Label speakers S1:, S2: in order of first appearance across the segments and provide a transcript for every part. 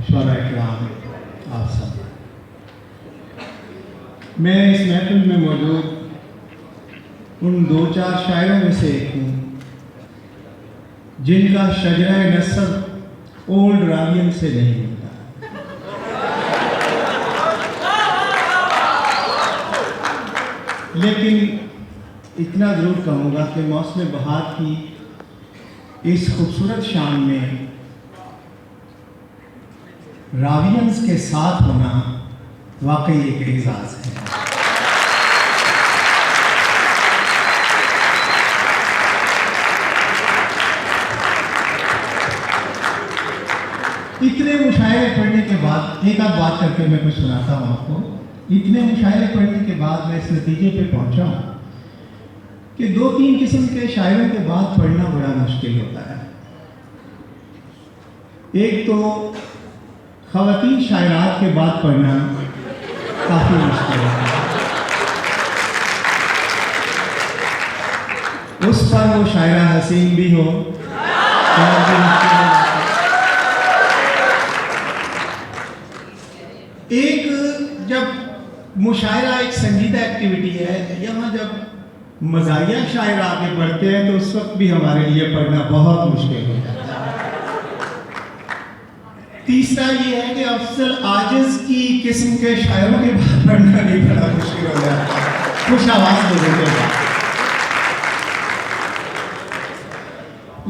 S1: शुरा-ए-किराम, आप सब, मैं इस महफिल में मौजूद उन दो चार शायरों में से एक हूँ जिनका शजरा नस्ब ओल्ड रावियन से नहीं मिलता। लेकिन इतना ज़रूर कहूँगा कि मौसम बहार की इस खूबसूरत शाम में रावियंस के साथ होना वाकई एक एजाज़ है। इतने मुशायरे पढ़ने के बाद एक आध बात करके मैं कुछ सुनाता हूँ आपको। इतने मुशायरे पढ़ने के बाद मैं इस नतीजे पे पहुँचा कि दो तीन किस्म के शायरों के बाद पढ़ना बड़ा मुश्किल होता है। एक तो ख़वातीन शायरात के बाद पढ़ना काफ़ी मुश्किल होता है। उस पर वो शायरा हसीन भी हो, एक जब मुशायरा एक संजीदा एक्टिविटी है, यहाँ जब मज़ाहिया शायर आगे बढ़ते हैं तो उस वक्त भी हमारे लिए पढ़ना बहुत मुश्किल हो जाता है। तीसरा ये है कि अफजल आजिज़ की किस्म के शायरों के बाद पढ़ना भी बड़ा मुश्किल हो जाता है, खुश आवाज़ लोगों के बाद।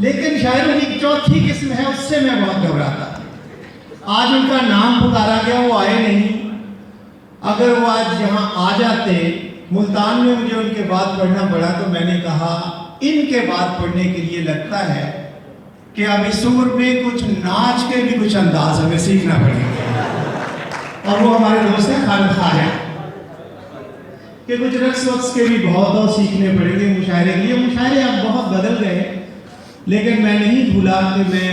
S1: लेकिन शायरों की चौथी किस्म है, उससे मैं बहुत घबराता था। आज उनका नाम पुकारा गया, वो आए नहीं। अगर वो आज यहाँ आ जाते, मुल्तान में मुझे उनके बाद पढ़ना पड़ा, तो मैंने कहा इनके बाद पढ़ने के लिए लगता है कि अब इस उम्र में कुछ नाच के भी कुछ अंदाज हमें सीखना पड़ेगा। और वो हमारे दोस्त हैं खालिद खान हैं कि कुछ रक्स वक्स के भी बहुत और सीखने पड़ेंगे मुशायरे के लिए। मुशायरे अब बहुत बदल गए, लेकिन मैं नहीं भूला कि मैं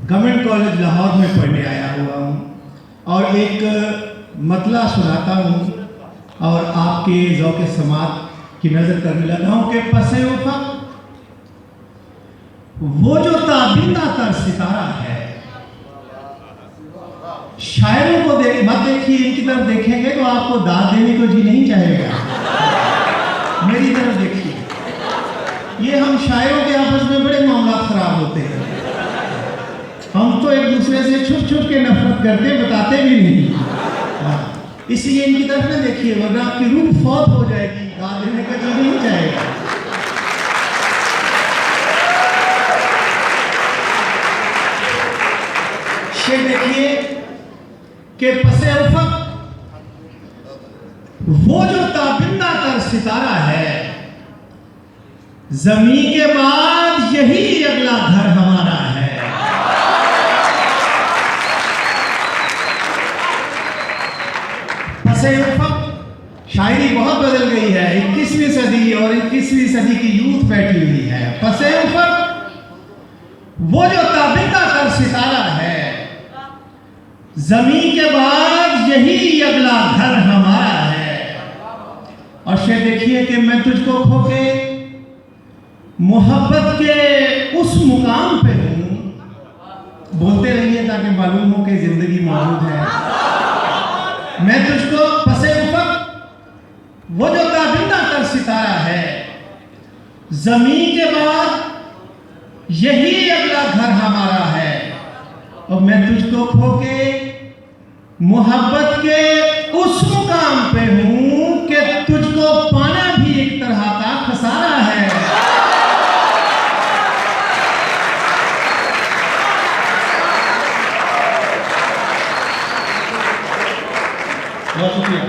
S1: गवर्नमेंट कॉलेज लाहौर में पढ़ने आया हुआ हूँ और एक मतला सुनाता हूँ और आपके ज़ौक़े समात की नज़र करने लगा हूँ कि पसे उफ़क़ वो जो ताबिंदा तर सितारा है। शायरों को मत देखिए, इनकी तरफ देखेंगे तो आपको दाद देने को जी नहीं चाहेगा। मेरी तरफ देखिए, ये हम शायरों के आपस में बड़े मामला खराब होते हैं। हम तो एक दूसरे से छुप छुप के नफरत करते, बताते भी नहीं। इसलिए इनकी तरफ न देखिए, वरना आपकी रूह फौत हो जाएगी, दाद देने का जी नहीं चाहेगा। शेर देखिए कि पसे उफ़क़ वो जो ताबिंदा तर सितारा है, ज़मीन के बाद यही अगला घर हमारा है। पसे उफ़क़ शायरी बहुत बदल गई है। 21वीं सदी और 21वीं सदी की यूथ बैठी हुई है। पसे उफ़क़ वो जो ताबिंदा तर सितारा है, ज़मीन के बाद यही अगला घर हमारा है। और शेर देखिए कि मैं तुझको खो के मोहब्बत के उस मुकाम पे हूँ। बोलते रहिए ताकि मालूम हो कि जिंदगी मौजूद है। मैं तुझको पसे उफ़क़ वो जो ताबिंदा तर सितारा है, ज़मीन के बाद यही अगला घर हमारा है। और मैं तुझको खो के मोहब्बत के उस मुकाम पे हूँ कि तुझको पाना भी एक तरह का खसारा है। बहुत शुक्रिया।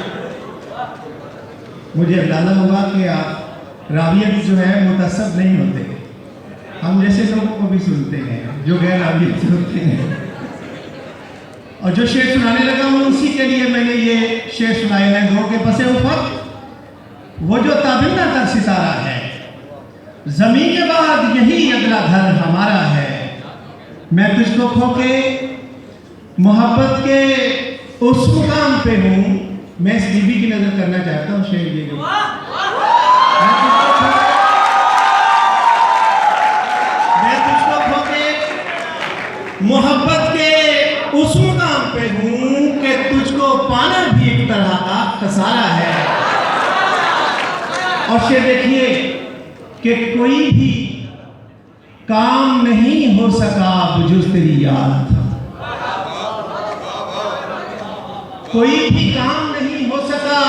S1: मुझे अंदाजा हुआ कि आप रावियत जो है मुतअस्सब नहीं होते, हम जैसे लोगों को भी सुनते हैं जो गैर रावियत होते हैं। और जो शेर सुनाने लगा हूँ उसी के लिए मैंने ये शेर सुनाए हैं दो के पसे उफ़क़ वो जो ताबिंदा तर सितारा है, ज़मीन के बाद यही अगला घर हमारा है। मैं तुझको खो के मोहब्बत के उस मुकाम पे हूँ। मैं इस बीबी की नजर करना चाहता हूँ शेर ये जो मैं तुझको खो के मोहब्बत के उस मुकाम पे हूं कि तुझको पाना भी एक तरह का खसारा है। और शेर देखिए कि कोई भी काम नहीं हो सका बुजुर्ग तेरी याद। कोई भी काम नहीं हो सका,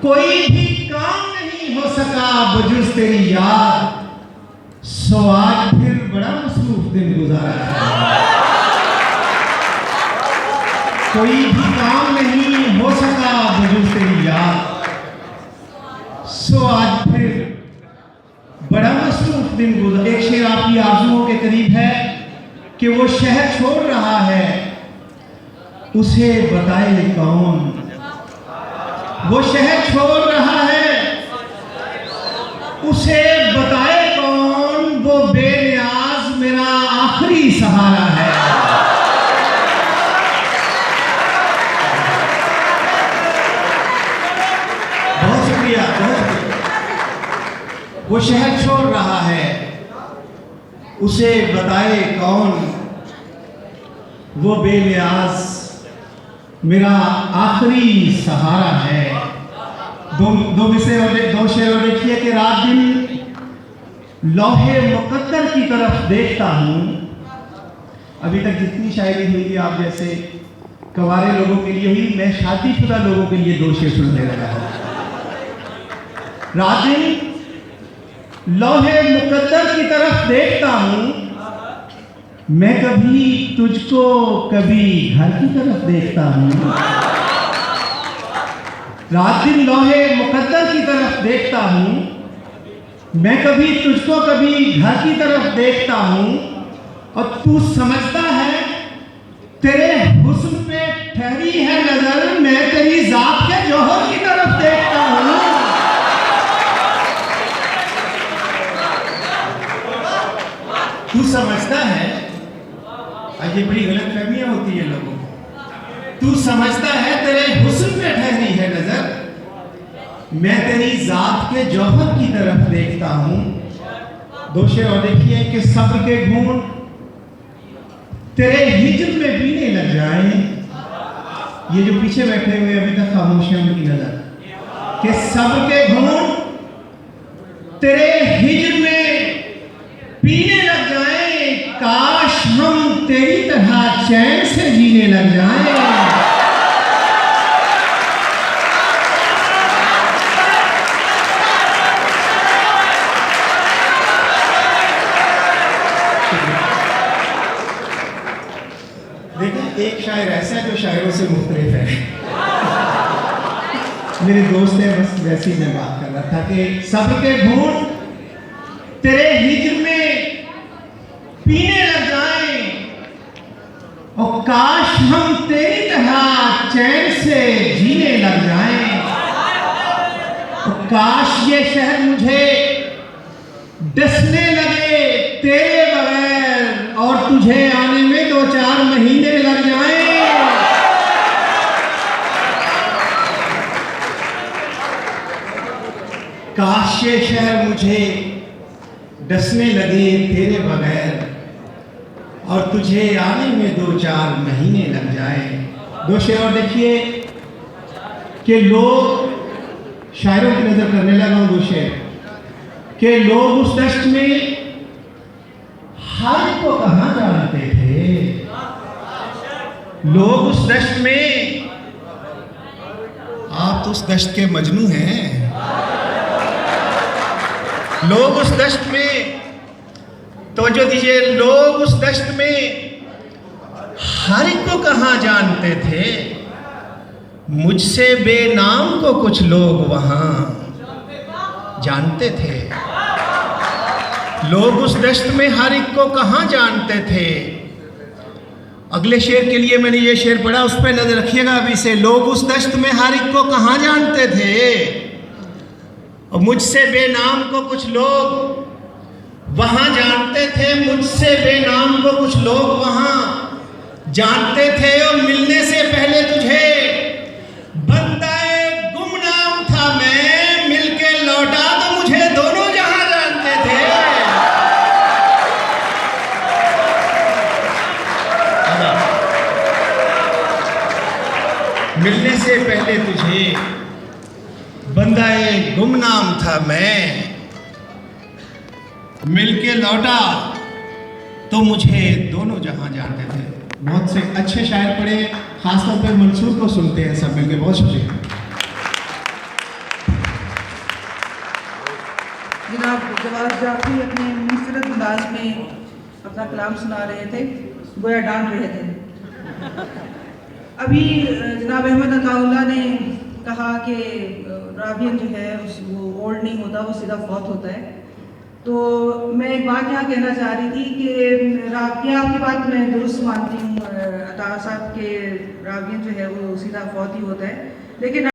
S1: कोई भी काम नहीं हो सका बुजुर्ग तेरी याद। सो आज फिर बड़ा मसरूफ दिन गुजारा है। कोई भी काम नहीं हो सका बुजुर्ग तेरी याद। सो आज फिर बड़ा मसरूफ दिन गुजारा। एक शेर आपकी आरज़ुओं के करीब है कि वो शहर छोड़ रहा है, उसे बताए कौन। वो शहर छोड़ रहा है, उसे बताए कौन। वो बेनियाज मेरा आखिरी सहारा है। बहुत शुक्रिया, बहुत शुक्रिया। वो शहर छोड़ रहा है, उसे बताए कौन। वो बेनियाज मेरा आखिरी सहारा है। दो शेर और देखिए कि रात दिन लौहे मुकद्दर की तरफ देखता हूं। अभी तक जितनी शायरी हुई थी आप जैसे कवारे लोगों के लिए हुई, मैं शादीशुदा लोगों के लिए दो शेर सुनने लगा हूं। रात दिन लौहे मुकद्दर की तरफ देखता हूं, मैं कभी तुझको कभी घर की तरफ देखता हूं। रात दिन लौहे मुकद्दर की तरफ देखता हूं, मैं कभी तुझको कभी घर की तरफ देखता हूं। और तू समझता है तेरे हुस्न पे ठहरी है नजर, मैं तेरी जात के जौहर की तरफ देखता हूं। तू समझता है, ये बड़ी गलतफहमियां होती है लोगों को। तू समझता है तेरे हुस्न पे ठहरी है नजर, मैं तेरी जात के जौहर की तरफ देखता हूं। दो शेर और देखिए कि सब्र के गुण तेरे हिज्र में पीने लग जाए। ये जो पीछे बैठे हुए अभी तक खामोश हैं उनकी नजर, कि सब्र के गुण तेरे हिज्र में पीने लग जाए। काश हम तेरी तरह चैन से जीने लग जाएं। देखें, एक शायर ऐसा है जो शायरों से मुख्तलिफ है। मेरे दोस्त है, बस वैसे ही मैं बात कर रहा था कि सब्र के घूंट तेरे हिज्र में पीने लग जाए। और काश हम तेरी तरह चैन से जीने लग जाएं। और काश ये शहर मुझे डसने लगे तेरे बगैर, और तुझे आने में 2-4 महीने लग जाएं। काश ये शहर मुझे डसने लगे तेरे बगैर, और तुझे आने में 2-4 महीने लग जाए। दो शेर और देखिए कि लोग, शायरों की नजर करने लगा हूं। दो शेर कि लोग उस दश्त में हर को कहां जानते थे। लोग उस दश्त में, आप तो उस दश्त के मजनू हैं। लोग उस दश्त में, तवज्जो दीजिए, लोग उस दश्त में हर एक को कहां जानते थे। मुझसे बेनाम को कुछ लोग वहां जानते थे। लोग उस दश्त में हर एक को कहां जानते थे। अगले शेर के लिए मैंने ये शेर पढ़ा, उस पर नजर रखिएगा अभी से। लोग उस दश्त में हर एक को कहां जानते थे, और मुझसे बेनाम को कुछ लोग वहां जानते थे। मुझसे बेनाम को कुछ लोग वहां जानते थे। और मिलने से पहले तुझे बंदाए गुमनाम था मैं, मिलके लौटा तो मुझे दोनों जहां जानते थे। मिलने से पहले तुझे बंदाए गुमनाम था मैं, मिलके लौटा तो मुझे दोनों जहां जानते थे। बहुत से अच्छे शायर पढ़े, खासतौर पर मंसूर को सुनते हैं सब मिलके। बहुत शुक्रिया
S2: जनाब। जवाद जाफरी अपने मुनफरद अंदाज में अपना कलाम सुना रहे थे, गोया डांट रहे थे। अभी जनाब अहमद अताउल्लाह ने कहा कि रावियन जो है वो ओल्ड नहीं होता, वो सीधा फौत होता है। तो मैं एक बात यहाँ कहना चाह रही थी कि राविया आपकी बात मैं दुरुस्त मानती हूँ, अता साहब के रावियन जो है वो सीधा फौत ही होता है, लेकिन